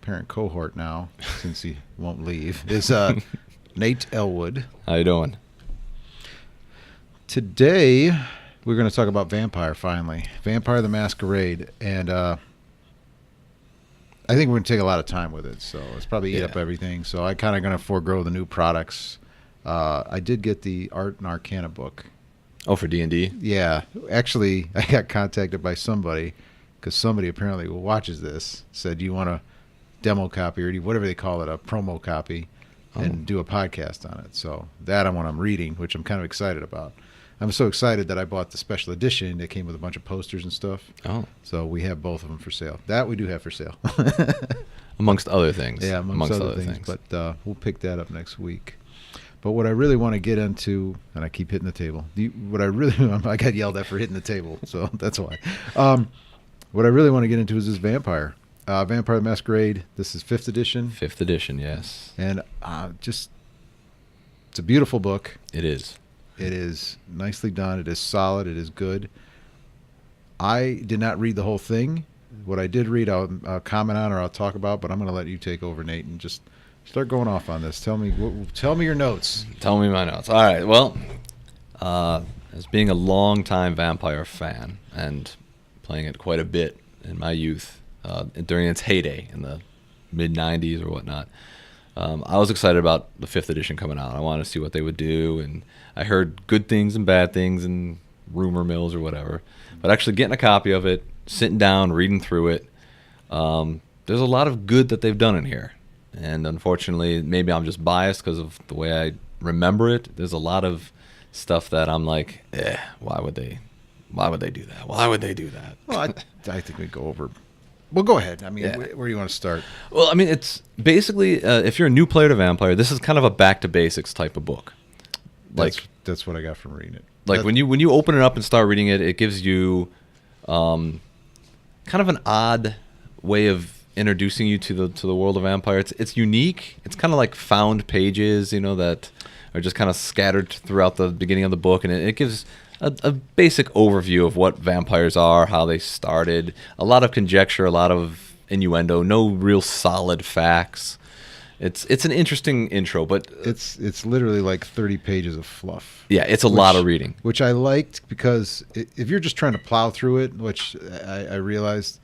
parent cohort now, since he won't leave, is Nate Elwood. How you doing? Today, we're going to talk about Vampire, finally. Vampire the Masquerade. And I think we're going to take a lot of time with it, so it's probably eat up everything. So I kind of going to forego the new products. I did get the Art and Arcana book. Oh, for D&D? Yeah. Actually, I got contacted by somebody, because somebody apparently who watches this said, you want a demo copy or whatever they call it, a promo copy, and do a podcast on it. So that I'm what I'm reading, which I'm kind of excited about. I'm so excited that I bought the special edition that came with a bunch of posters and stuff. Oh. So we have both of them for sale. That we do have for sale. Amongst other things. Yeah, amongst other things. But we'll pick that up next week. But what I really want to get into, and I keep hitting the table. I got yelled at for hitting the table, so that's why. What I really want to get into is this Vampire. Vampire the Masquerade. This is 5th edition. 5th edition, yes. And it's a beautiful book. It is. It is nicely done. It is solid. It is good. I did not read the whole thing. What I did read, I'll comment on or I'll talk about, but I'm going to let you take over, Nate, and just start going off on this. Tell me your notes. Tell me my notes. All right. Well, as being a longtime Vampire fan and playing it quite a bit in my youth, during its heyday in the mid-'90s or whatnot, I was excited about the 5th edition coming out. I wanted to see what they would do, and I heard good things and bad things and rumor mills or whatever. But actually getting a copy of it, sitting down, reading through it, there's a lot of good that they've done in here. And unfortunately, maybe I'm just biased because of the way I remember it. There's a lot of stuff that I'm like, why would they do that? Why would they do that? Well, I think we go over. Well, go ahead. I mean, where do you want to start? Well, I mean, it's basically, if you're a new player to Vampire, this is kind of a back to basics type of book. That's what I got from reading it. Like when you open it up and start reading it, it gives you kind of an odd way of introducing you to the world of Vampire. It's unique. It's kind of like found pages, that are just kind of scattered throughout the beginning of the book, and it gives a basic overview of what vampires are, how they started, a lot of conjecture, a lot of innuendo, no real solid facts. It's an interesting intro, but it's literally like 30 pages of fluff. Yeah, it's a lot of reading, which I liked, because if you're just trying to plow through it, which I realized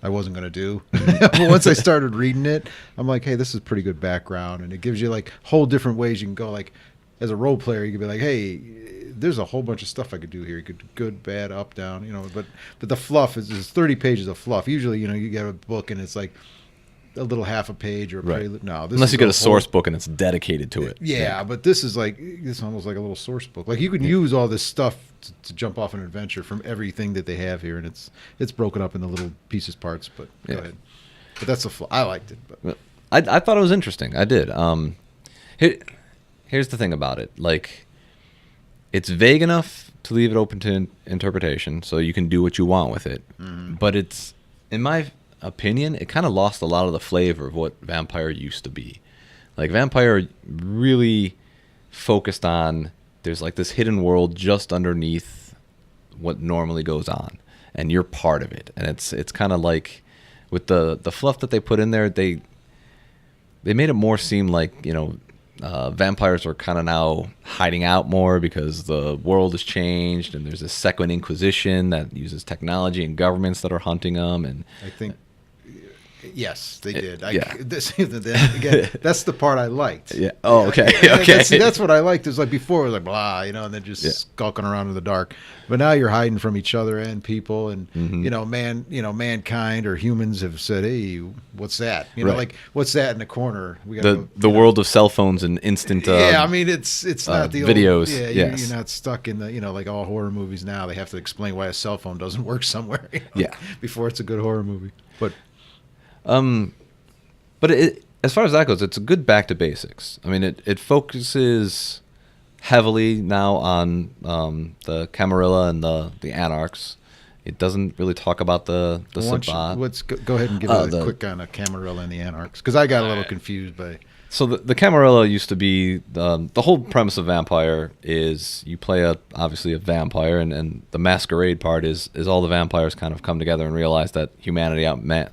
I wasn't going to do, but once I started reading it, I'm like, hey, this is pretty good background, and it gives you like whole different ways you can go. Like as a role player, you could be like, hey, there's a whole bunch of stuff I could do here. You could do good, bad, up, down, but the fluff is 30 pages of fluff. Usually, you get a book and it's like a little half a page or a prelude. No, unless you get a source book and it's dedicated to it. Yeah, but this is almost like a little source book. Like you can use all this stuff to jump off an adventure from everything that they have here, and it's broken up into little pieces, parts. But go ahead. But that's the fluff. I liked it. But I thought it was interesting. I did. Here's the thing about it. Like, it's vague enough to leave it open to interpretation, so you can do what you want with it. Mm-hmm. But it's, in my opinion, it kind of lost a lot of the flavor of what Vampire used to be. Like, Vampire really focused on, there's like this hidden world just underneath what normally goes on, and you're part of it. And it's kind of like, with the fluff that they put in there, they made it more seem like, vampires are kind of now hiding out more because the world has changed, and there's a second inquisition that uses technology and governments that are hunting them. And I think, yes, they did. Again, that's the part I liked. Yeah. Oh, okay. Okay. That's what I liked. It was like before, it was like blah, and then just skulking around in the dark. But now you're hiding from each other and people, and mankind or humans have said, "Hey, what's that?" Like what's that in the corner? We got the world of cell phones and instant. I mean, it's not the videos. Old, you're not stuck in the like all horror movies now. They have to explain why a cell phone doesn't work somewhere. Before it's a good horror movie, but. But as far as that goes, it's a good back to basics. I mean, it focuses heavily now on the Camarilla and the Anarchs. It doesn't really talk about the Sabbat. Go ahead and give a quick on the Camarilla and the Anarchs, because I got a little confused by. So the Camarilla used to be the whole premise of Vampire is you play obviously a vampire, and the Masquerade part is all the vampires kind of come together and realize that humanity outmatched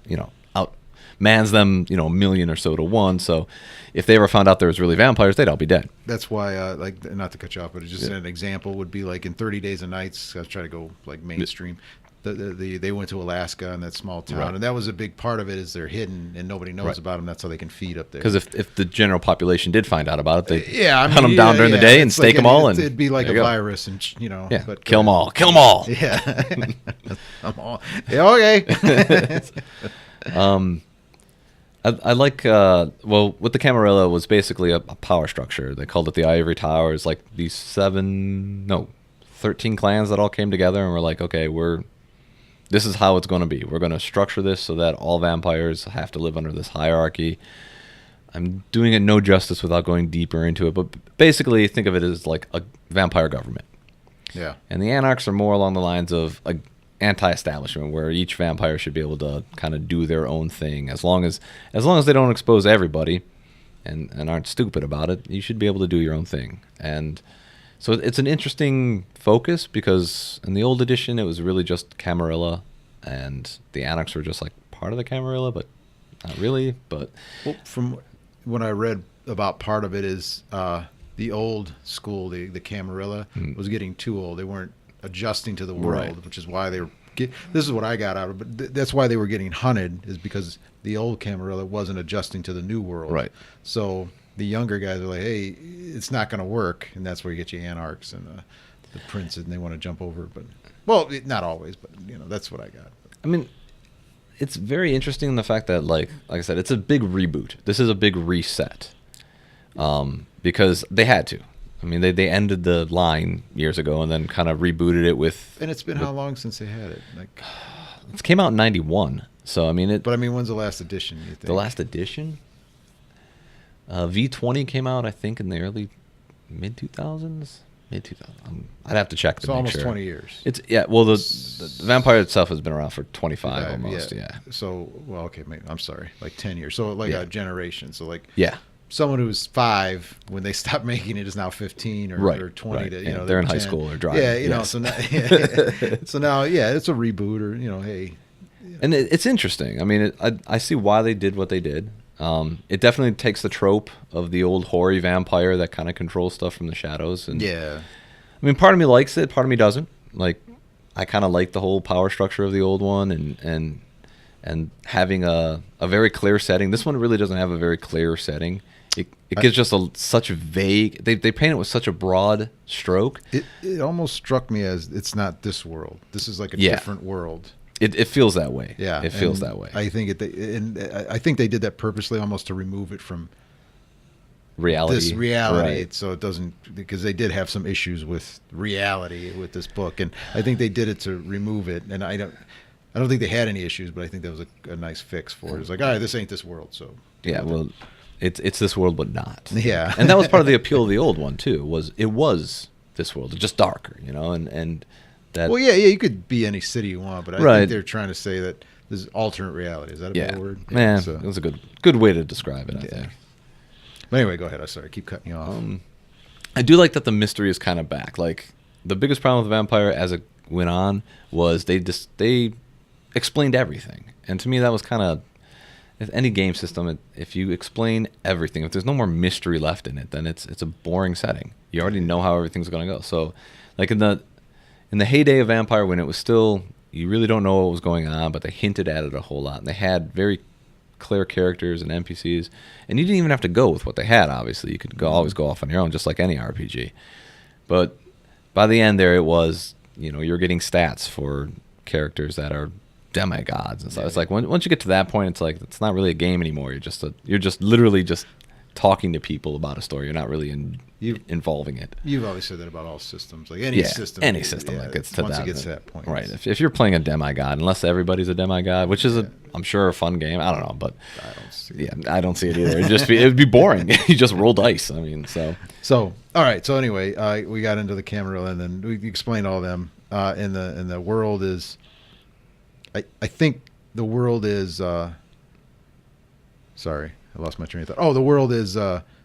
mans them, a million or so to one. So if they ever found out there was really vampires, they'd all be dead. That's why, like, not to cut you off, but it's just an example would be like in 30 Days and Nights. I was trying to go like mainstream. They went to Alaska in that small town, and that was a big part of it. Is they're hidden and nobody knows about them. That's how they can feed up there. Because if the general population did find out about it, they hunt them down during the day and stake them all, and it'd be like a virus, and but kill them all, kill them all. Yeah, I'm all okay. I like with the Camarilla was basically a power structure. They called it the Ivory Towers. Like these 13 clans that all came together and were like, okay, this is how it's going to be. We're going to structure this so that all vampires have to live under this hierarchy. I'm doing it no justice without going deeper into it, but basically think of it as like a vampire government. Yeah. And the anarchs are more along the lines of a anti-establishment, where each vampire should be able to kind of do their own thing. As long as they don't expose everybody and aren't stupid about it, you should be able to do your own thing. And so it's an interesting focus, because in the old edition, it was really just Camarilla, and the anarchs were just like part of the Camarilla, but not really. But from when I read about part of it is the old school, the Camarilla was getting too old. They weren't adjusting to the world, which is why they were. This is what I got out of it. But that's why they were getting hunted, is because the old Camarilla wasn't adjusting to the new world. Right. So the younger guys are like, hey, it's not going to work, and that's where you get your anarchs and the princes, and they want to jump over. But not always, but that's what I got. I mean, it's very interesting in the fact that, like I said, it's a big reboot. This is a big reset, because they had to. I mean, they ended the line years ago and then kind of rebooted it with. And it's been how long since they had it? Like, it came out in '91. So I mean, But I mean, when's the last edition? You think? The last edition? V20 came out, I think, in the early mid 2000s. I'd have to check. So almost 20 years. Well, the vampire itself has been around for 25 almost. Yeah. So okay, I'm sorry, like 10 years. So like a generation. So like someone who's 5 when they stopped making it is now 15 or 20. Right. To, they're in high school or driving. So now, so now, it's a reboot, or hey. And it's interesting. I mean, I see why they did what they did. It definitely takes the trope of the old hoary vampire that kind of controls stuff from the shadows. And I mean, part of me likes it, part of me doesn't. Like, I kind of like the whole power structure of the old one, and having a very clear setting. This one really doesn't have a very clear setting. It gives just such a vague. They paint it with such a broad stroke. It almost struck me as it's not this world. This is like a different world. It feels that way. Yeah, it feels that way. I think I think they did that purposely, almost to remove it from reality. Right. So it doesn't, because they did have some issues with reality with this book, and I think they did it to remove it. And I don't think they had any issues, but I think that was a nice fix for it. It's like, all right, this ain't this world, so well, it's this world, but not. Yeah, and that was part of the appeal of the old one too. Was this world, it's just darker, and. Well, you could be any city you want, but I think they're trying to say that this is alternate reality. Is that a better word? Yeah, so. It was a good way to describe it, I think. But anyway, go ahead. I'm sorry, I keep cutting you off. I do like that the mystery is kind of back. Like, the biggest problem with the vampire as it went on was they explained everything. And to me, that was kind of, if any game system, if you explain everything, if there's no more mystery left in it, then it's a boring setting. You already know how everything's going to go. So, like in the heyday of Vampire, when it was still, you really don't know what was going on, but they hinted at it a whole lot. And they had very clear characters and NPCs. And you didn't even have to go with what they had, obviously. You could always go off on your own, just like any RPG. But by the end there, it was, you're getting stats for characters that are demigods and stuff. It's like, once you get to that point, it's like, it's not really a game anymore. You're just literally just talking to people about a story. You're not really involving it. You've always said that about all systems, like any system. Any system that gets to once that. Once it gets to that point, right? If you're playing a demigod, unless everybody's a demigod, which is I'm sure a fun game. I don't know, but I don't see it. I don't see it either. It would be boring. You just roll dice. I mean, so all right. So anyway, we got into the Camarilla, and then we explained all of them. And the world is, I think the world is. Sorry, I lost my train of thought. Oh, the world is.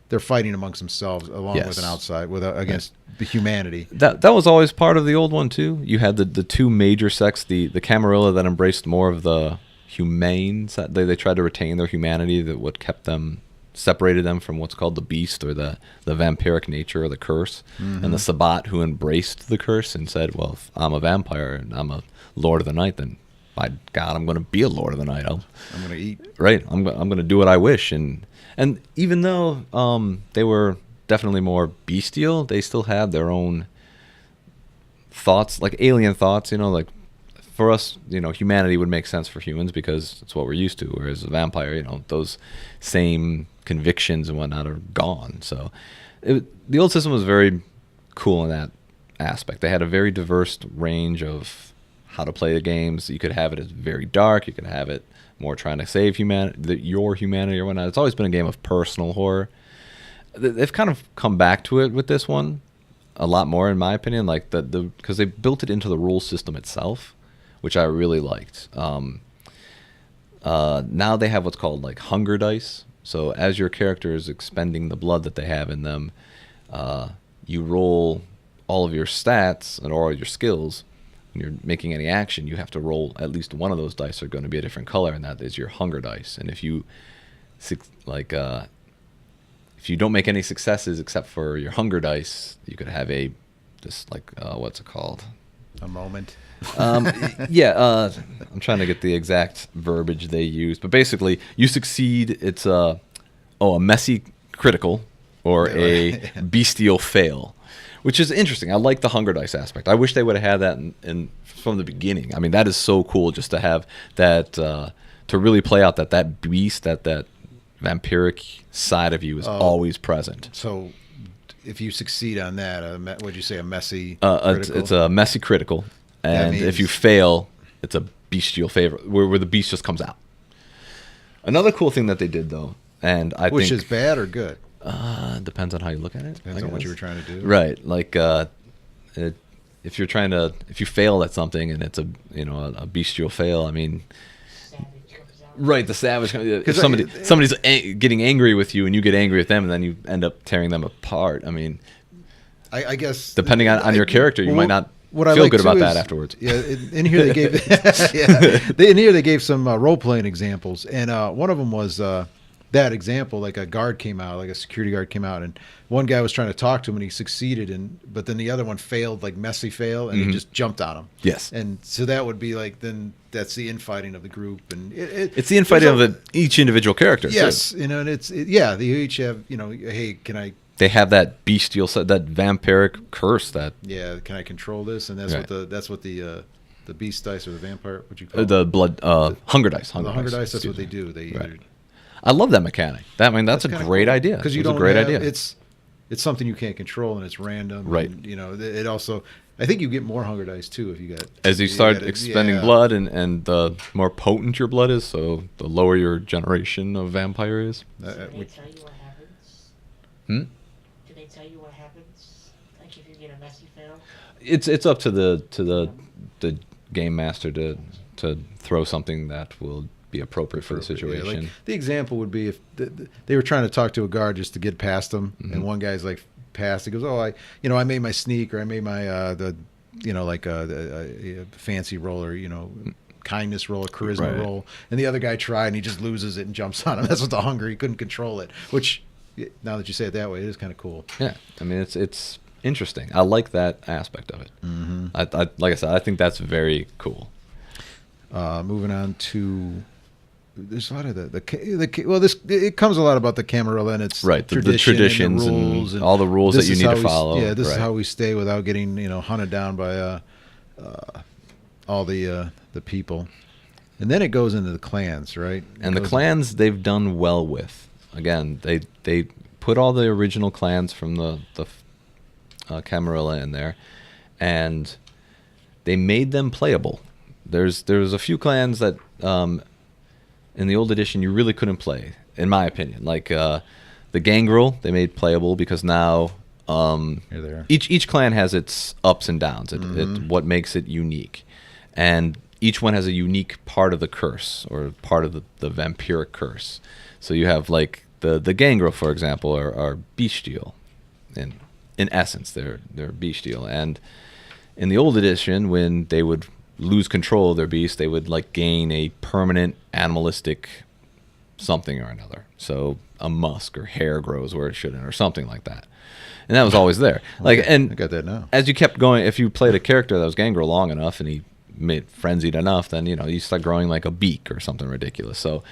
They're fighting amongst themselves, along with an outside, against the humanity. That was always part of the old one too. You had the two major sects, the Camarilla that embraced more of the humane side. They tried to retain their humanity, that what kept them, separated them from what's called the beast, or the vampiric nature, or the curse. And the Sabbat, who embraced the curse and said, well, if I'm a vampire and I'm a Lord of the Night, then by God, I'm going to be a Lord of the Night. I'm going to eat. Right. I'm going to do what I wish. And even though they were definitely more bestial, they still had their own thoughts, like alien thoughts, like for us, humanity would make sense for humans because it's what we're used to. Whereas a vampire, those same convictions and whatnot are gone. So the old system was very cool in that aspect. They had a very diverse range of how to play the games. You could have it as very dark. You could have it more trying to save your humanity or whatnot. It's always been a game of personal horror. They've kind of come back to it with this one a lot more, in my opinion, like because they built it into the rule system itself, which I really liked. Now they have what's called like hunger dice. So as your character is expending the blood that they have in them, you roll all of your stats and all of your skills. When you're making any action, you have to roll at least one of those dice are going to be a different color, and that is your hunger dice. And if you if you don't make any successes except for your hunger dice, you could have what's it called? A moment. Yeah, I'm trying to get the exact verbiage they use, but basically, you succeed. It's a messy critical or a bestial fail, which is interesting. I like the hunger dice aspect. I wish they would have had that in from the beginning. I mean, that is so cool just to have that to really play out that beast, that vampiric side of you is always present. So, if you succeed on that, what'd you say, a messy critical? It's a messy critical. And if you fail, it's a bestial favor, where the beast just comes out. Another cool thing that they did, though, and I which think... is bad or good? Depends on how you look at it. Depends on what you were trying to do. Right. Like, if you fail at something and it's a bestial fail, I mean... Right, the savage. If somebody's getting angry with you and you get angry with them, and then you end up tearing them apart. I mean... I guess... Depending on your character, you might not... feel good about that afterwards. Yeah, in here they gave in here they gave some role playing examples, and one of them was that example. Like a guard came out, like a security guard came out, and one guy was trying to talk to him, and he succeeded, but then the other one failed, like messy fail, and he just jumped on him. Yes, and so that would be like then that's the infighting of the group, and it's the infighting of each individual character. Yes, too. And they each have hey, can I? They have that bestial, that vampiric curse. That can I control this? And that's what the beast dice or the vampire, what you call the blood hunger dice. The hunger dice. That's what they do. I love that mechanic. That's a great idea. Because you don't have, idea. It's something you can't control and it's random. Right. And, it also. I think you get more hunger dice too if you got as you start expending blood, and the more potent your blood is, so the lower your generation of vampire is. Did they tell you what happens? Do they tell you what happens? Like if you get a messy fail? It's up to the game master to throw something that will be appropriate for the situation. Yeah, like the example would be if they were trying to talk to a guard just to get past them, and one guy's like past. He goes, I made my sneak, or I made my a fancy roll, or kindness roll, a charisma roll, and the other guy tried and he just loses it and jumps on him. That's what the hunger, he couldn't control it, which now that you say it that way, it is kind of cool. Yeah, I mean it's interesting. I like that aspect of it. I like I said, I think that's very cool. Moving on to, there's a lot of it comes a lot about the Camarilla and its the traditions and rules and all the rules that you need to follow. This is how we stay without getting hunted down by all the people, and then it goes into the clans, right? And the clans they've done well with. Again, they put all the original clans from the Camarilla in there, and they made them playable. There's a few clans that in the old edition you really couldn't play, in my opinion. Like the Gangrel, they made playable because now each clan has its ups and downs. What makes it unique, and each one has a unique part of the curse or part of the vampiric curse. So you have like the Gangrel, for example, are bestial, and in essence they're bestial. And in the old edition, when they would lose control of their beast, they would like gain a permanent animalistic something or another. So a musk or hair grows where it shouldn't, or something like that. And that was always there. Like, and I got that now. as you kept going, if you played a character that was Gangrel long enough and he made frenzied enough, then you start growing like a beak or something ridiculous. So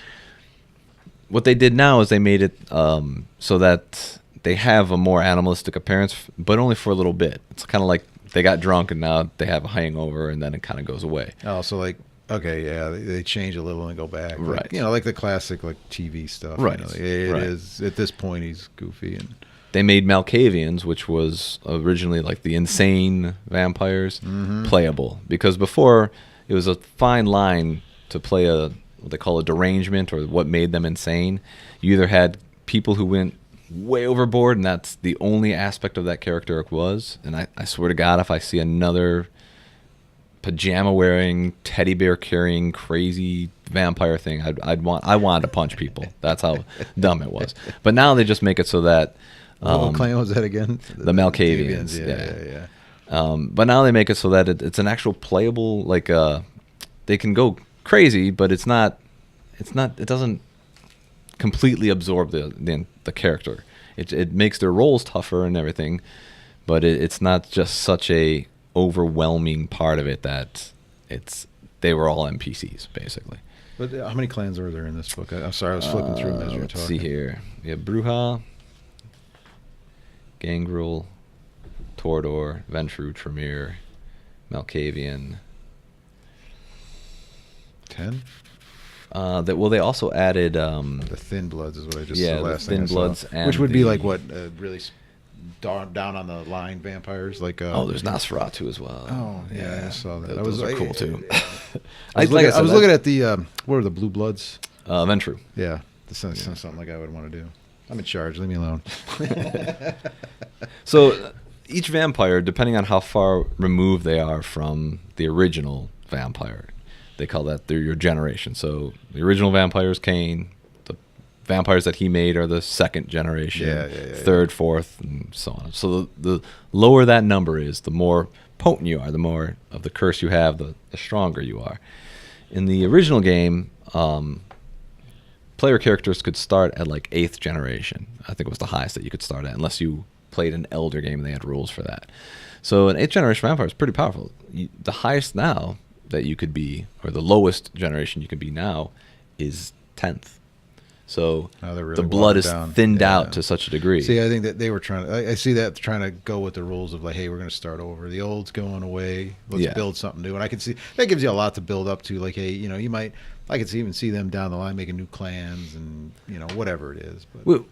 what they did now is they made it so that they have a more animalistic appearance, but only for a little bit. It's kind of like they got drunk and now they have a hangover, and then it kind of goes away. Oh, so like, okay, yeah, they change a little and go back. Right. Like, like the classic like TV stuff. Right. It Right. is, at this point, he's goofy. And They made Malkavians, which was originally like the insane vampires, playable. Because before, it was a fine line to play what they call a derangement, or what made them insane. You either had people who went way overboard, and that's the only aspect of that character was. And I swear to God, if I see another pajama-wearing, teddy bear-carrying, crazy vampire thing, I wanted to punch people. That's how dumb it was. But now they just make it so that... what clan was that again? The Malkavians. Yeah. But now they make it so that it's an actual playable, like they can go crazy, but it doesn't completely absorb the character. It makes their roles tougher and everything, but it's not just such a overwhelming part of it that they were all NPCs basically. But how many clans are there in this book? I'm sorry, I was flipping through them as you were Let's talking. see here. We have Bruja, Gangrel, Tordor, Ventrue, Tremere, Malkavian. 10? They also added The Thin Bloods is what I just yeah, the the last Thin thing I saw. Bloods, and which would be the- like what really down on the line vampires, like there's Nosferatu as well. Oh yeah, I saw that. Those are cool too. I was looking at the what are the Blue Bloods? Ventrue. Yeah, this sounds something like I would want to do. I'm in charge. Leave me alone. So each vampire, depending on how far removed they are from the original vampire, they call that your generation. So the original vampire is Cain. The vampires that he made are the second generation, third, fourth, and so on. So the lower that number is, the more potent you are, the more of the curse you have, the stronger you are. In the original game, player characters could start at like 8th generation. I think it was the highest that you could start at, unless you played an elder game and they had rules for that. So an 8th generation vampire is pretty powerful. The highest now that you could be, or the lowest generation you can be now, is 10th. So really the blood is down. thinned Yeah. out to such a degree. See, I think that they were trying to. I see that trying to go with the rules of like, hey, we're going to start over. The old's going away. Let's build something new. And I can see that gives you a lot to build up to. Like, hey, you might. I could even see them down the line making new clans and whatever it is. But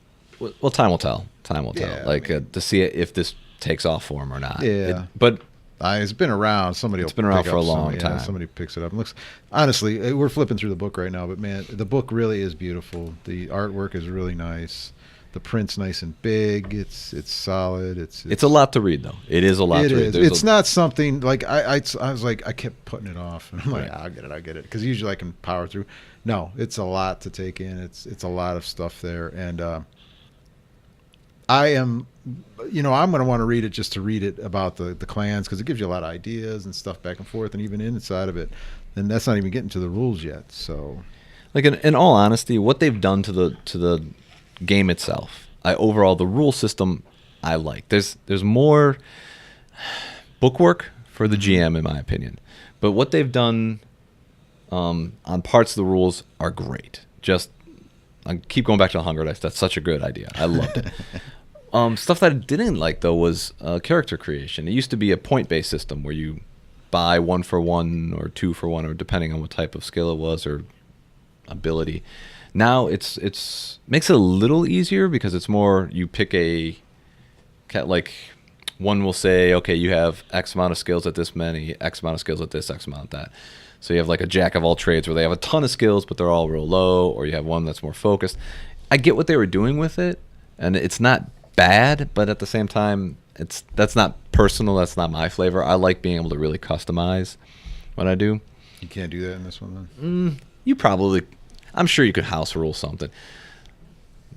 Well, time will tell. Time will tell. Yeah, Like to see if this takes off for him or not. Yeah. But it's been around. It's been around for a long time. Somebody picks it up. And looks, honestly, we're flipping through the book right now, but man, the book really is beautiful. The artwork is really nice. The print's nice and big. It's solid. It's a lot to read, though. It is a lot to read. It's not something like I was like, I kept putting it off, and I'm like, I'll get it, because usually I can power through. No, it's a lot to take in. It's a lot of stuff there, and I am, I'm going to want to read it just to read it about the clans, because it gives you a lot of ideas and stuff back and forth, and even inside of it. And that's not even getting to the rules yet. So, like in all honesty, what they've done to the game itself, overall the rule system I like. There's more bookwork for the GM in my opinion, but what they've done on parts of the rules are great. I keep going back to the Hunger Dice. That's such a good idea. I loved it. Stuff that I didn't like, though, was character creation. It used to be a point-based system where you buy 1 for 1 or 2 for 1, or depending on what type of skill it was or ability. Now it's makes it a little easier, because it's more, you pick like one will say, okay, you have X amount of skills at this many, X amount of skills at this, X amount at that. So you have like a jack of all trades where they have a ton of skills, but they're all real low, or you have one that's more focused. I get what they were doing with it, and it's not bad, but at the same time, that's not personal. That's not my flavor. I like being able to really customize what I do. you can't do that in this one, then. I'm sure you could house rule something,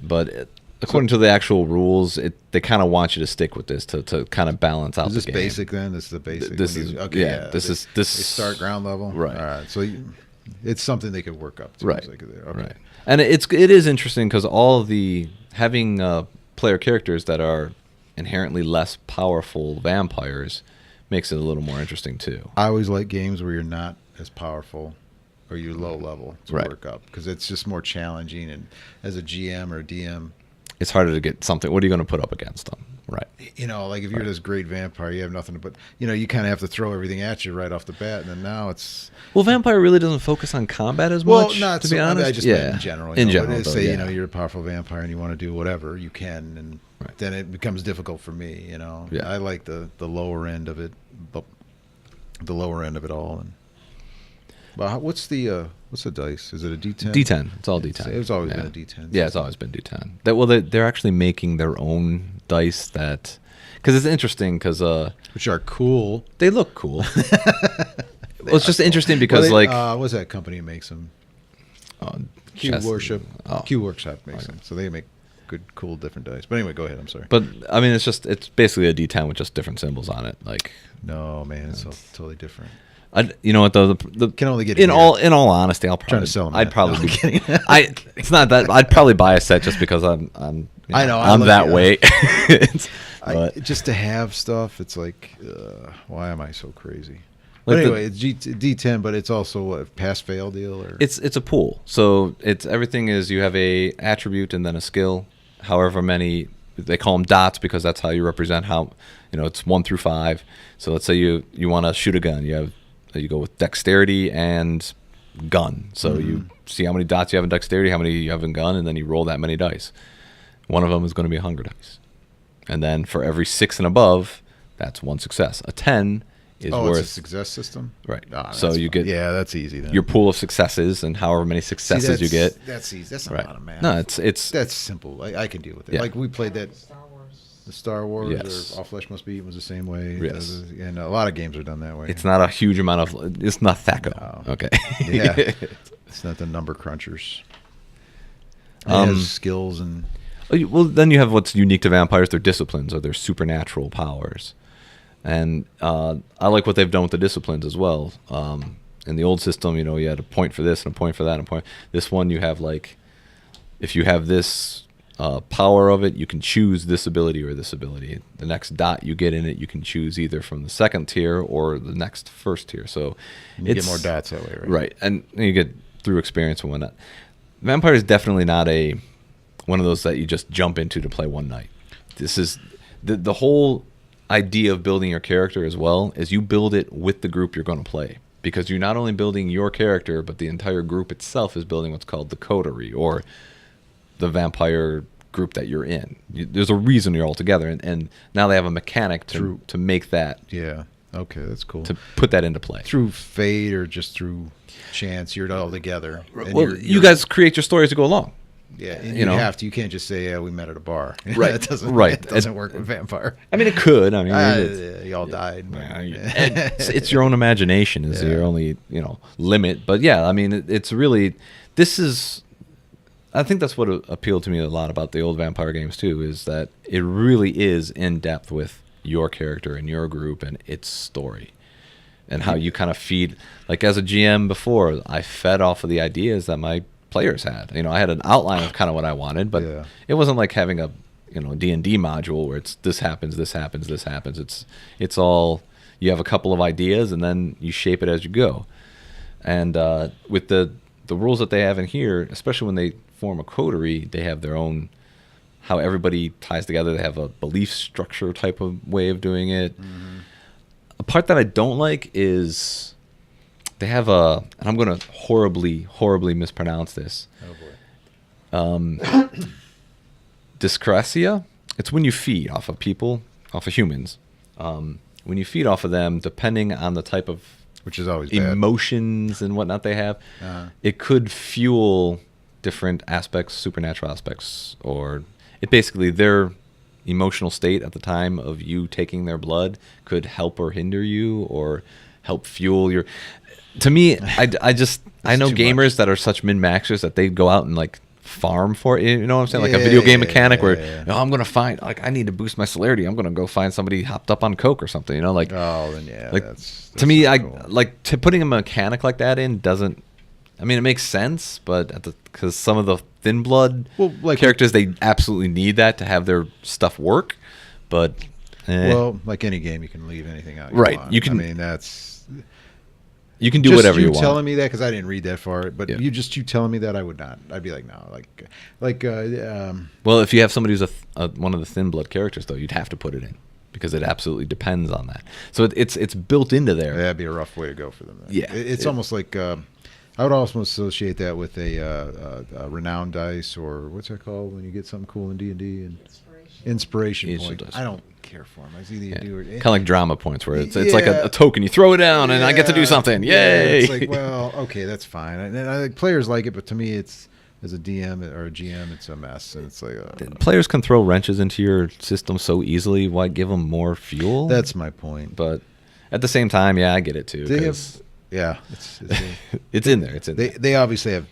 but according to the actual rules, they kind of want you to stick with this to kind of balance out Is this the game. basic then? This is the basic. This is okay. yeah. This is They start ground level. Right. All right. So it's something they could work up to. Right. Okay. Right. And it is interesting because all of the having player characters that are inherently less powerful vampires makes it a little more interesting too. I always like games where you're not as powerful or you're low level to Right. work up because it's just more challenging. And as a GM or a DM, It's harder to get something. What are you going to put up against them? Right. like if you're this great vampire, you have nothing to but you kind of have to throw everything at you right off the bat, and then now it's Well, vampire really doesn't focus on combat as well, much. not to so. be honest. I just meant in general. In general, but though, say yeah. you're a powerful vampire and you want to do whatever you can, and Right. then it becomes difficult for me. Yeah. I like the lower end of it, the lower end of it all. And what's the dice? Is it a D10? D10. It's all D10. It's always yeah. been a D10. Yeah, it's always been D10. They're actually making their own dice that, because it's interesting because Which are cool. they look cool. Well, it's just interesting because what's that company that makes them? Q chess- Worship. oh. Q Workshop makes Okay. them, so they make good, cool, different dice. But anyway, go ahead. I'm sorry. But I mean, it's basically a D10 with just different symbols on it. Like, No, man, it's totally different. you know what though? The Can only get in it all honesty, I'll Trying probably to sell 'em I'd that. probably No, I'm be, kidding. It's not that I'd probably buy a set just because I'm I know, I I'm love that you. way. But Just to have stuff, it's like, why am I so crazy? Like But the- anyway, it's D10, but it's also what, pass-fail deal? Or it's a pool. So it's everything is you have a attribute and then a skill. However many they call them dots because that's how you represent how it's 1 through 5. So let's say you want to shoot a gun. You go with dexterity and gun. So you see how many dots you have in dexterity, how many you have in gun, and then you roll that many dice. One of them is going to be a hunger dice. And then for every 6 and above, that's 1 success. A 10 is it's worth a success system? right. Ah, So that's you fine. get Yeah, that's easy then. your pool of successes and however many successes you get. That's easy. That's not Right. a lot of math. No, it's That's simple. I can deal with it. Yeah. Like we played that Star Wars. the Star Wars Yes. or All Flesh Must Be Eaten was the same way. Yes. And a lot of games are done that way. It's not a huge amount of. It's not THACO. No. Okay. Yeah. It's not the number crunchers. It has skills and Well, then you have what's unique to vampires: their disciplines or their supernatural powers. And I like what they've done with the disciplines as well. In the old system, you had a point for this and a point for that and a point. This one, you have if you have this power of it, you can choose this ability or this ability. The next dot you get in it, you can choose either from the second tier or the next first tier. So you get more dots that way, right? Right, and you get through experience and whatnot. Vampire is definitely not one of those that you just jump into to play one night. This is the whole idea of building your character as well is you build it with the group you're going to play, because you're not only building your character, but the entire group itself is building what's called the coterie, or the vampire group that you're in. There's a reason you're all together, and now they have a mechanic to make that, Yeah. Okay, that's cool. to put that into play. Through fate or just through chance, you're all together. And Well, you guys create your stories to go along. yeah, and you know. have to. You can't just say, "Yeah, we met at a bar." Right, That doesn't. right. It doesn't work with vampire. I mean, it could. I mean, Y'all died. it's your own imagination is your only limit. But yeah, I mean, it's really I think that's what appealed to me a lot about the old vampire games too, is that it really is in depth with your character and your group and its story, and how you kind of feed. Like as a GM before, I fed off of the ideas that my players had. I had an outline of kind of what I wanted, but Yeah. it wasn't like having a D&D module where it's this happens, this happens, this happens. It's all, you have a couple of ideas and then you shape it as you go. And with the rules that they have in here, especially when they form a coterie, they have their own, how everybody ties together. They have a belief structure type of way of doing it. Mm-hmm. A part that I don't like is they have and I'm going to horribly mispronounce this. Oh boy. Dyscrasia. It's when you feed off of people, off of humans. When you feed off of them, depending on the type of Which is always bad. emotions and whatnot they have, it could fuel different aspects, supernatural aspects, or it basically their emotional state at the time of you taking their blood could help or hinder you or help fuel your. To me, I know too gamers much. that are such min-maxers that they go out and farm for it. You know what I'm saying? Like a video game mechanic where yeah. "Oh, I'm gonna find like I need to boost my celerity. I'm gonna go find somebody hopped up on coke or something. You know, like Oh, then yeah, like that's to me, not I cool. like putting a mechanic like that in doesn't. I mean, it makes sense, but because some of the thin blood like characters, they absolutely need that to have their stuff work. But well, like any game, you can leave anything out. Right, want. you can- I mean, that's you can do just whatever you you want. telling me that because I didn't read that far, but Yeah. you telling me that I would not. I'd be like, no, Well, if you have somebody who's one of the thin blood characters, though, you'd have to put it in because it absolutely depends on that. So it's built into there. that'd be a rough way to go for them. Then. Yeah, It's almost like I would almost associate that with a renowned dice, or what's that called when you get something cool in D&D and inspiration Inspiration point. dice. I don't care for them. I see Yeah. the do Kind of like drama points where it's like Yeah. a token. You throw it down and I get to do something. Yay! It's like, well, okay, that's fine. And I think players like it, but to me, it's as a DM or a GM, it's a mess. And it's like Players can throw wrenches into your system so easily. Why give them more fuel? that's my point. But at the same time, yeah, I get it too. They have, 'cause yeah, it's in there. It's in there. they obviously have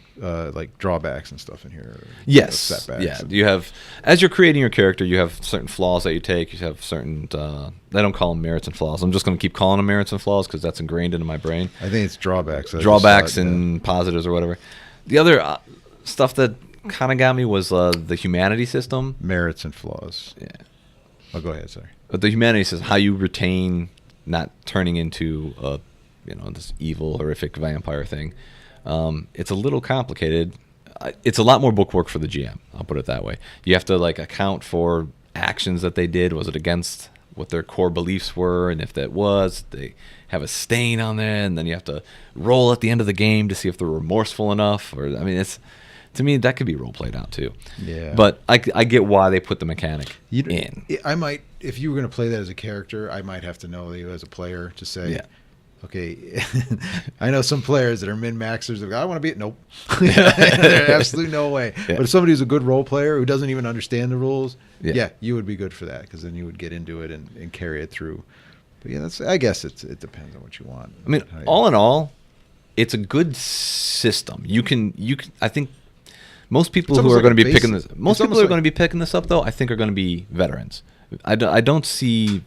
like drawbacks and stuff in here. Yes. setbacks. Yeah. and- You have, as you're creating your character, you have certain flaws that you take. You have certain, they don't call them merits and flaws. I'm just going to keep calling them merits and flaws because that's ingrained into my brain. I think it's drawbacks. I just Drawbacks thought, and positives or whatever. The other stuff that kind of got me was the humanity system. merits and flaws. Yeah. Oh, go ahead. Sorry. But the humanity system, how you retain not turning into this evil, horrific vampire thing. It's a little complicated. It's a lot more bookwork for the GM. I'll put it that way. You have to like account for actions that they did. Was it against what their core beliefs were? And if that was, they have a stain on there. And then you have to roll at the end of the game to see if they're remorseful enough. Or I mean, it's to me that could be role played out too. Yeah. But I get why they put the mechanic in. I might, if you were going to play that as a character, I might have to know you as a player to say, Yeah. okay, I know some players that are min-maxers that go, I want to be, nope. There's absolutely no way. Yeah. But if somebody who's a good role player who doesn't even understand the rules, Yeah. yeah, you would be good for that because then you would get into it and carry it through. But yeah, I guess it depends on what you want. I mean, How you- all in all, it's a good system. You can. I think most people It's who almost are going to like be a picking basic- this, most it's people who almost are going to be picking this up though, I think are going to be veterans. I don't see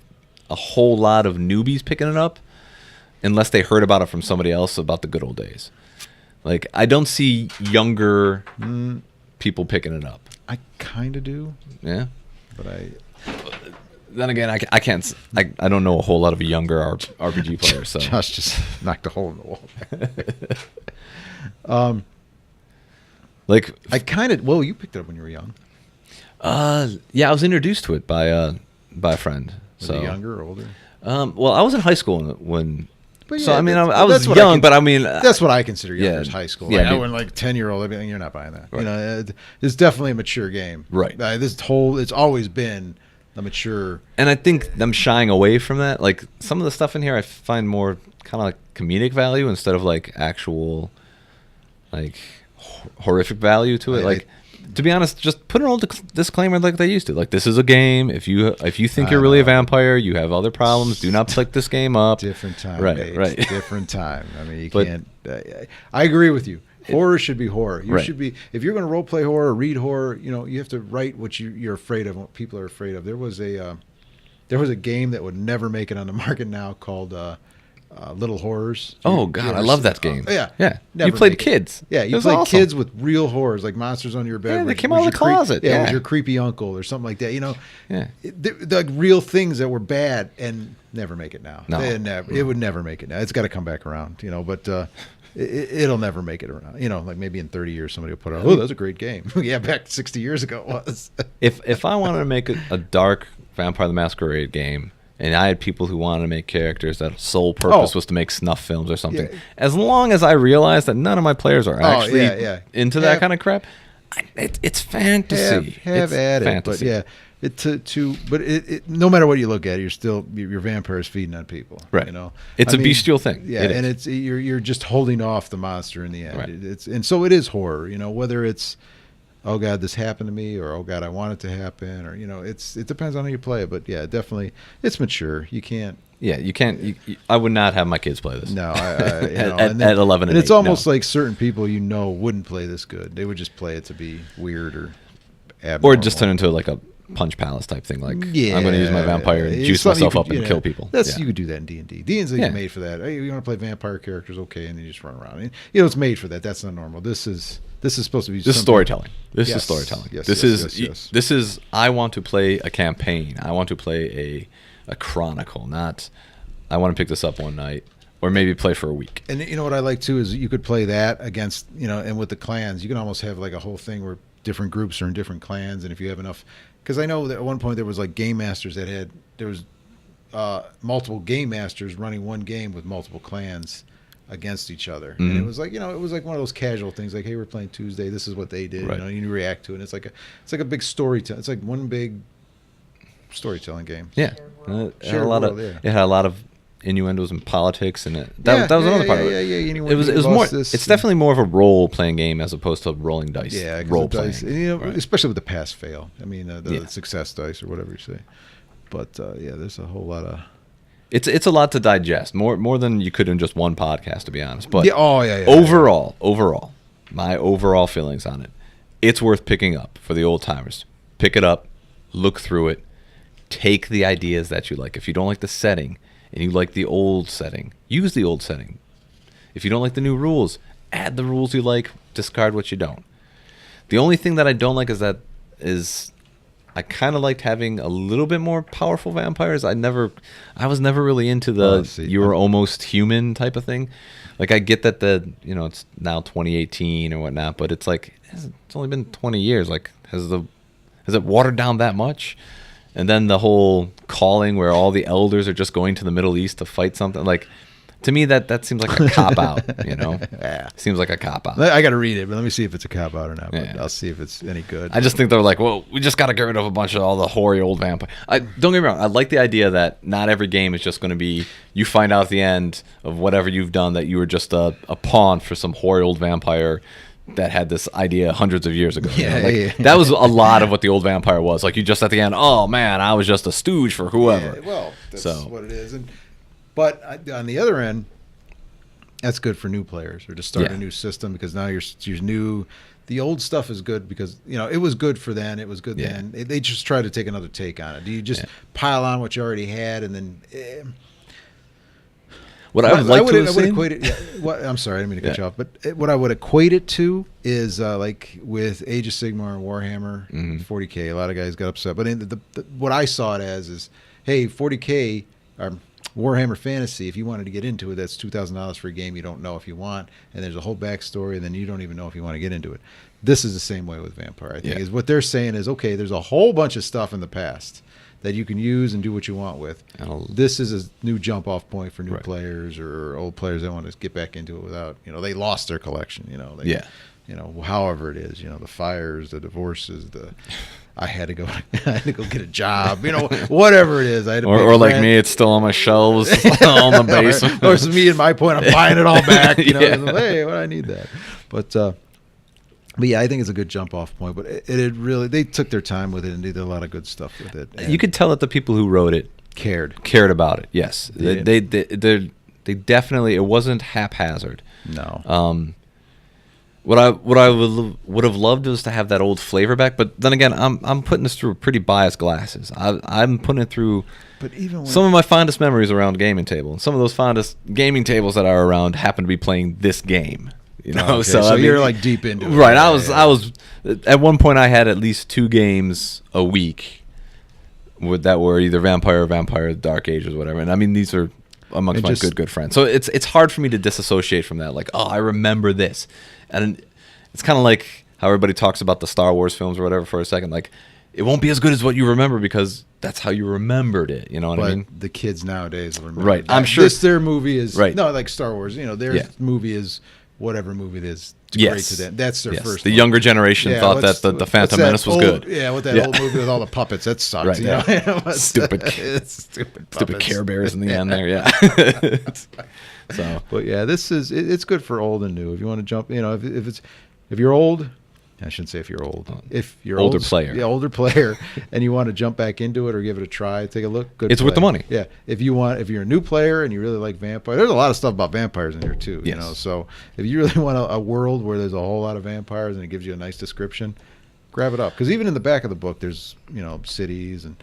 a whole lot of newbies picking it up unless they heard about it from somebody else about the good old days. Like I don't see younger people picking it up. I kind of do, Yeah. but Then again, I can't. I don't know a whole lot of younger RPG players. So Josh just knocked a hole in the wall. like I kind of, well, you picked it up when you were young. yeah, I was introduced to it by a friend. Was So it younger or older? well, I was in high school when. But So yeah, I mean, that's- I was that's what young, can- but I mean, that's what I consider younger yeah, as high school. yeah, Like, I mean- when like 10-year-old, I mean, you're not buying that. Right. You know, it's definitely a mature game. Right. It's always been a mature. and I think I'm shying away from that. Like some of the stuff in here, I find more kind of like comedic value instead of like actual, like horrific value to it. Like to be honest, just put an old disclaimer like they used to. Like this is a game. If you think you're really a vampire, you have other problems. Do not pick this game up. Different time, Right, babes. right. Different time. I mean, you But- can't. I agree with you. Horror should be horror. You Right. should be, if you're going to role play horror, or read horror. You know, you have to write what you're afraid of, what people are afraid of. There was a game that would never make it on the market now called Little Horrors. Oh You God, I ever love see- that game. yeah, yeah. never You played make it. kids. Yeah, It you was played awesome. kids with real horrors, like monsters under your bed. Yeah, they was- came was out of your the closet, Yeah, yeah. was your creepy uncle or something like that. You know, Yeah. they're like real things that were bad and never make it now. No. It would never make it now. It's got to come back around, you know. But it'll never make it around. You know, like maybe in 30 years somebody will put out, oh, that's a great game. Yeah, back 60 years ago it was. If I wanted to make a dark Vampire the Masquerade game, and I had people who wanted to make characters that sole purpose Oh. was to make snuff films or something, Yeah. as long as I realized that none of my players are actually yeah. into that Have- kind of crap, it's fantasy. have It's at fantasy. it, but yeah, but it no matter what you look at, you're still your vampires feeding on people, Right. You know, It's a bestial thing. Yeah, It is. and it's you're just holding off the monster in the end. Right. And so it is horror, you know, whether it's oh God, this happened to me, or oh God, I want it to happen, or you know, it depends on how you play it, but yeah, definitely it's mature. You can't. Yeah, you can't. I would not have my kids play this. No, at 11 and it's 8, almost no. like certain people wouldn't play this good. They would just play it to be weird or abnormal. Or just turn into like a Punch Palace type thing. Like, I'm going to use my vampire and It's juice something myself you up could- and kill people. You could do that in D&D. D&D Yeah. is made for that. Hey, you want to play vampire characters? Okay, and then you just run around. It's made for that. That's not normal. This is supposed to be. This is something- storytelling. This Yes. is storytelling. Yes, this yes, is yes, yes. this is. I want to play a campaign. I want to play a chronicle. Not. I want to pick this up one night, or maybe play for a week. And you know what I like too is you could play that against and with the clans, you can almost have like a whole thing where different groups are in different clans, and if you have enough, because I know that at one point there was like game masters there was multiple game masters running one game with multiple clans against each other, and it was like it was like one of those casual things, like, hey, we're playing Tuesday, this is what they did, Right. you react to it. And it's like a big storytelling. It's like one big storytelling game. Yeah, Shared it had Shared a lot world, of yeah. it had a lot of innuendos and politics, and that was another part of it. Yeah. It was more. It's definitely more of a role playing game as opposed to rolling dice. Yeah, 'cause role the dice, playing, and, right. especially with the pass fail. I mean, the Yeah. success dice or whatever you say. But there's a whole lot of. It's a lot to digest, more than you could in just one podcast, to be honest. But yeah, overall, my overall feelings on it, it's worth picking up for the old timers. Pick it up, look through it, take the ideas that you like. If you don't like the setting and you like the old setting, use the old setting. If you don't like the new rules, add the rules you like, discard what you don't. The only thing that I don't like is I kind of liked having a little bit more powerful vampires. I was never really into the you were almost human type of thing. Like, I get that it's now 2018 or whatnot, but it's like it's only been 20 years. Like, has it watered down that much? And then the whole calling where all the elders are just going to the Middle East to fight something, like, to me that seems like a cop out. Yeah. Seems like a cop out. I got to read it, but let me see if it's a cop out or not. But Yeah. I'll see if it's any good. I just think they're like, well, we just got to get rid of a bunch of all the hoary old vampires. Don't get me wrong. I like the idea that not every game is just going to be you find out at the end of whatever you've done that you were just a pawn for some hoary old vampire that had this idea hundreds of years ago. Yeah. That was a lot of what the old vampire was. Like, you just at the end, oh man, I was just a stooge for whoever. Yeah, well, that's So. what it is. But on the other end, that's good for new players or to start Yeah. a new system, because now you're new. The old stuff is good because it was good for then. It was good Yeah. then. They just try to take another take on it. Do you just pile on what you already had and then? What I would like to I have would seen, equate it. I'm sorry, I didn't mean to cut Yeah. you off. But what I would equate it to is like with Age of Sigmar and Warhammer, 40K. A lot of guys got upset, but what I saw it as is, hey, 40K or Warhammer Fantasy. If you wanted to get into it, that's $2,000 for a game you don't know if you want, and there's a whole backstory, and then you don't even know if you want to get into it. This is the same way with Vampire. I think is what they're saying is, okay, there's a whole bunch of stuff in the past that you can use and do what you want with. This is a new jump off point for new players or old players that want to get back into it without, they lost their collection, however it is, the fires, the divorces, I had to go get a job, whatever it is. I had to or like me, it's still on my shelves on the basement. or it's me and my point, I'm buying it all back, Yeah. hey, I need that. But yeah, I think it's a good jump off point. But it really, they took their time with it and did a lot of good stuff with it. And You could tell that the people who wrote it cared about it. Yes, they definitely. It wasn't haphazard. No. What I would have loved was to have that old flavor back. But then again, I'm putting this through pretty biased glasses. I'm putting it through. But even when, some of my fondest memories around gaming table, and some of those fondest gaming tables that are around happen to be playing this game. okay, so so I mean, you're like deep into it, right? Yeah, I was at one point I had at least 2 games a week that were either Vampire or Vampire Dark Ages or whatever. And I mean, these are amongst my good friends. So it's hard for me to disassociate from that. Like, oh, I remember this, and it's kind of like how everybody talks about the Star Wars films or whatever for a second. Like, it won't be as good as what you remember because that's how you remembered it. You know what I mean? The kids nowadays will remember. Right. that. I'm sure their movie is right. No, like Star Wars. Their movie is whatever movie it is. It's great to them. That's their first. The one. younger generation thought that the Phantom Menace was good. Yeah, with that old movie with all the puppets, that sucks. Right. Stupid Stupid Care Bears in the end there. Yeah. So, but yeah, it's good for old and new. If you want to jump, if you're old I shouldn't say if you're old. If you're Older old, player. yeah, older player, and you want to jump back into it or give it a try, take a look. Good. It's worth the play. money. Yeah. If you're a new player and you really like vampires, there's a lot of stuff about vampires in here too. You Yes. know, so if you really want a world where there's a whole lot of vampires and it gives you a nice description, grab it up. Because even in the back of the book, there's cities and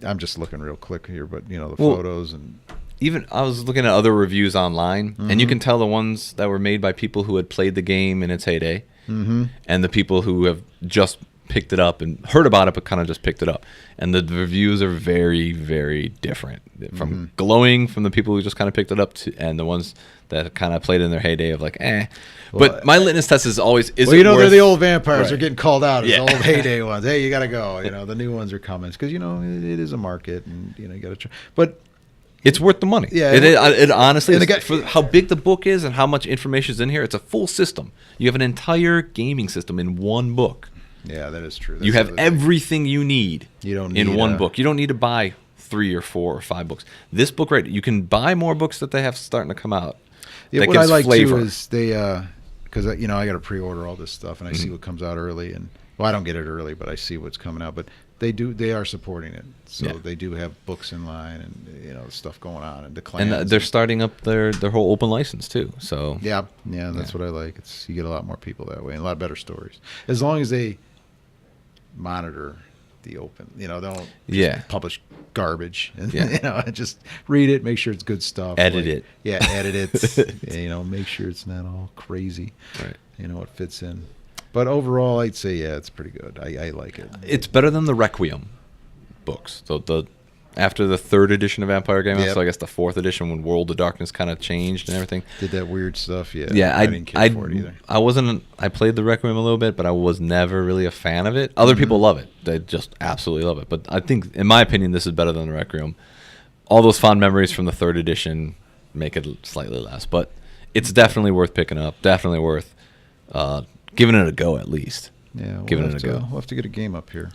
I'm just looking real quick here, but the photos and. Even I was looking at other reviews online, and you can tell the ones that were made by people who had played the game in its heyday, and the people who have just picked it up and heard about it, but kind of just picked it up. And the reviews are very, very different. From glowing from the people who just kind of picked it up to, and the ones that kind of played in their heyday of like, eh. But my litmus test is always, they're the old vampires. Right. They're getting called out as Yeah. the old heyday ones. Hey, you got to go. The new ones are coming because it is a market, and you got to try. But it's worth the money. Yeah, it honestly and is. For how big the book is and how much information is in here, it's a full system. You have an entire gaming system in one book. Yeah, that is true. You have everything you need. You don't in need one book. You don't need to buy 3 or 4 or 5 books. This book, right? You can buy more books that they have starting to come out. Yeah, that what I gives like flavor. too is they because I got to pre-order all this stuff and I see what comes out early, and I don't get it early, but I see what's coming out. But they are supporting it, so Yeah. they do have books in line and stuff going on and the And clans. they're starting up their whole open license too. So yeah, that's what I like. You get a lot more people that way and a lot better stories as long as they monitor the open. Don't just publish garbage. And, just read it, make sure it's good stuff. Edit it. Yeah, edit it. Make sure it's not all crazy. Right. It fits in. But overall, I'd say it's pretty good. I like it. It's better than the Requiem books. So after the 3rd edition of Vampire came out, so I guess the 4th edition when World of Darkness kind of changed and everything. Did that weird stuff, yeah. Yeah, I didn't care for it either. I played the Requiem a little bit, but I was never really a fan of it. Other people love it. They just absolutely love it. But I think, in my opinion, this is better than the Requiem. All those fond memories from the 3rd edition make it slightly less. But it's definitely worth picking up. Definitely worth giving it a go at least. Yeah, giving it a go. We'll have to get a game up here.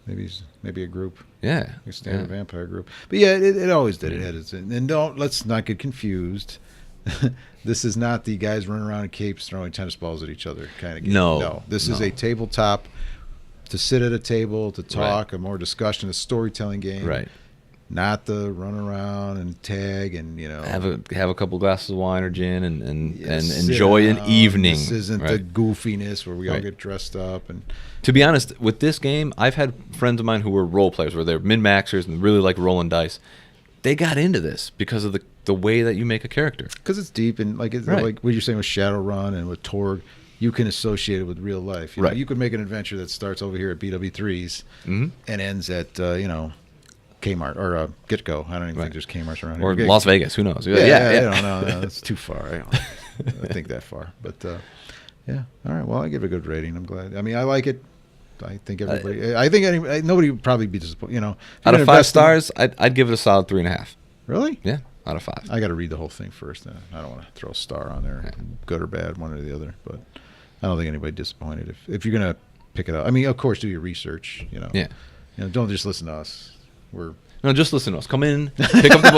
Maybe a group. Yeah. A standard vampire group. But yeah, it always did. It had its, and let's not get confused. This is not the guys running around in capes throwing tennis balls at each other kind of game. No. This is a tabletop to sit at a table, to talk, a more discussion, a storytelling game. Right. Not the run around and tag and have a couple glasses of wine or gin and enjoy an evening. This isn't the goofiness where we all get dressed up. And to be honest, with this game, I've had friends of mine who were role players, where they're min-maxers and really like rolling dice. They got into this because of the way that you make a character. Because it's deep and like what you're saying with Shadowrun and with Torg, you can associate it with real life. You could make an adventure that starts over here at BW3's and ends at Kmart or GetGo. I don't even think there's Kmart's around here. Or Las Vegas. Who knows? Yeah. I don't know. No, that's too far. I don't think that far. But yeah. All right. Well, I give it a good rating. I'm glad. I mean, I like it. I think everybody. I think nobody would probably be disappointed. Out of 5 stars, I'd give it a solid 3.5. Really? Yeah. Out of 5. I got to read the whole thing first. I don't want to throw a star on there, good or bad, one or the other. But I don't think anybody disappointed if you're gonna pick it up. I mean, of course, do your research. Yeah. Don't just listen to us. No, just listen to us. Come in, pick up the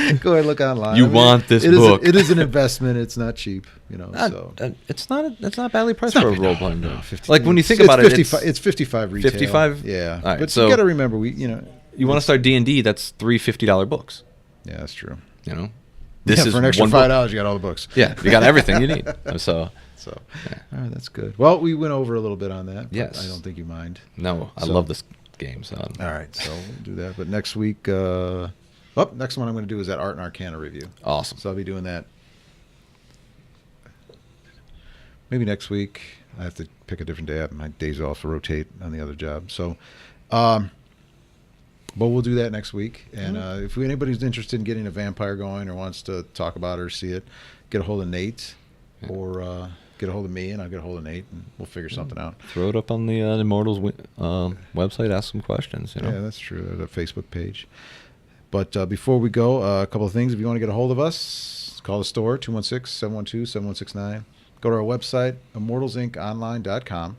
book. Go ahead, look online. You want this book? It is an investment. It's not cheap. So it's not badly priced for a role playing game. Like when you think about it, it's 55 retail. 55. Yeah, right, but so you got to remember you want to start D&D. That's 3 $50 books. Yeah, that's true. This is for an extra $5. You got all the books. Yeah, you got everything you need. So all right, that's good. Well, we went over a little bit on that. Yes, I don't think you mind. No, I love this game. So all right, so we'll do that. But next week, next one I'm going to do is that Art and Arcana review. Awesome. So I'll be doing that. Maybe next week. I have to pick a different day. I have my days off to rotate on the other job. So, but we'll do that next week. And if anybody's interested in getting a vampire going or wants to talk about it or see it, get a hold of Nate or get a hold of me, and I'll get a hold of Nate, and we'll figure something out. Throw it up on the Immortals website. Ask some questions. Yeah, that's true. The Facebook page. But before we go, a couple of things. If you want to get a hold of us, call the store, 216-712-7169. Go to our website, immortalsinconline.com.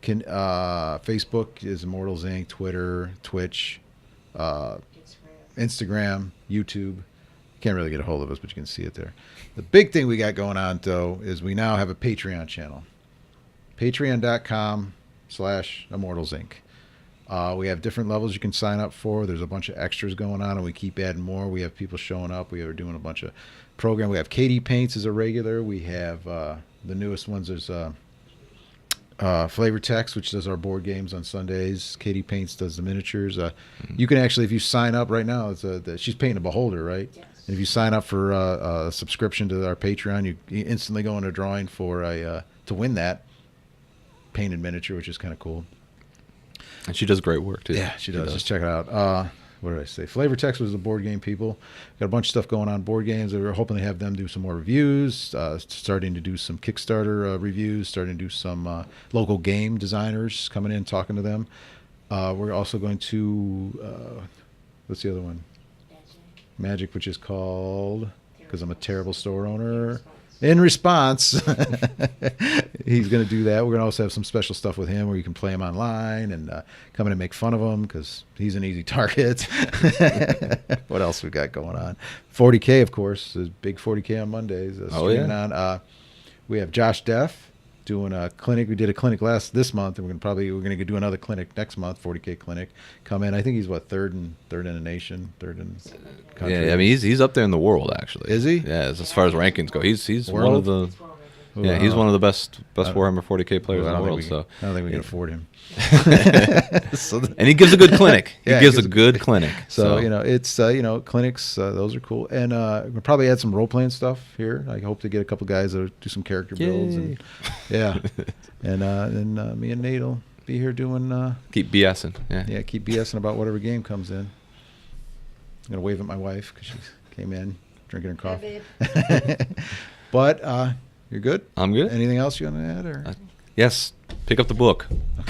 Facebook is Immortals Inc., Twitter, Twitch, Instagram, YouTube. Can't really get a hold of us, but you can see it there. The big thing we got going on, though, is we now have a Patreon channel. Patreon.com/Immortals Inc. We have different levels you can sign up for. There's a bunch of extras going on, and we keep adding more. We have people showing up. We are doing a bunch of program. We have Katie Paints as a regular. We have the newest ones. There's Flavor Text, which does our board games on Sundays. Katie Paints does the miniatures. You can actually, if you sign up right now, she's painting a beholder, right? Yes. And if you sign up for a subscription to our Patreon, you instantly go into a drawing for to win that painted miniature, which is kind of cool. And she does great work too. Yeah, she does. Just check it out. What did I say? Flavor Text was the board game people. Got a bunch of stuff going on board games. We're hoping to have them do some more reviews. Starting to do some Kickstarter reviews. Starting to do some local game designers coming in, talking to them. We're also going to what's the other one? Magic, which is called, because I'm a terrible store owner. In response, he's going to do that. We're going to also have some special stuff with him where you can play him online and come in and make fun of him because he's an easy target. What else we got going on? 40K, of course. There's big 40K on Mondays. Streaming on. We have Josh Deff doing a clinic. We did a clinic this month, and we're going to do another clinic next month. 40K clinic. Come in. I think he's third in the nation, third in country. Yeah, I mean he's up there in the world actually. Is he? Yeah, as far as rankings go, he's one World? of the he's one of the best Warhammer 40K players in the world. So I don't think we can afford him. And he gives a good clinic. He Yeah, gives a good clinic. So it's clinics. Those are cool, and we'll probably add some role playing stuff here. I hope to get a couple guys that do some character builds, and and me and Nate will be here doing. Keep BSing. Keep BSing about whatever game comes in. I'm gonna wave at my wife because she came in drinking her coffee. But you're good. I'm good. Anything else you want to add, or? Yes, pick up the book,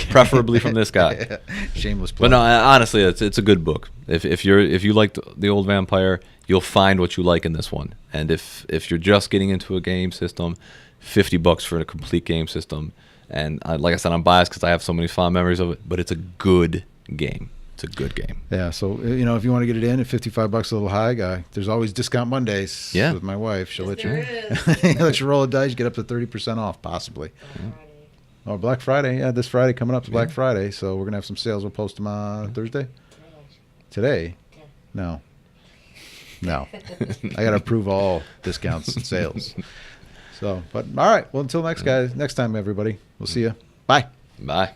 preferably from this guy. Shameless plug. But no, honestly, it's a good book. If you liked the old Vampire, you'll find what you like in this one. And if you're just getting into a game system, $50 for a complete game system. And like I said, I'm biased because I have so many fond memories of it. But it's a good game. It's a good game. Yeah, so if you want to get it in at $55 a little high, guy, there's always discount Mondays. Yeah. With my wife, she'll let you is. let you roll a dice, get up to 30% off, possibly. Oh, Black Friday, yeah, this Friday coming up is Black Friday, so we're gonna have some sales. We'll post them on Thursday. Today? No. I gotta approve all discounts and sales. So, but all right. Well, until next time, everybody. We'll see you. Bye. Bye.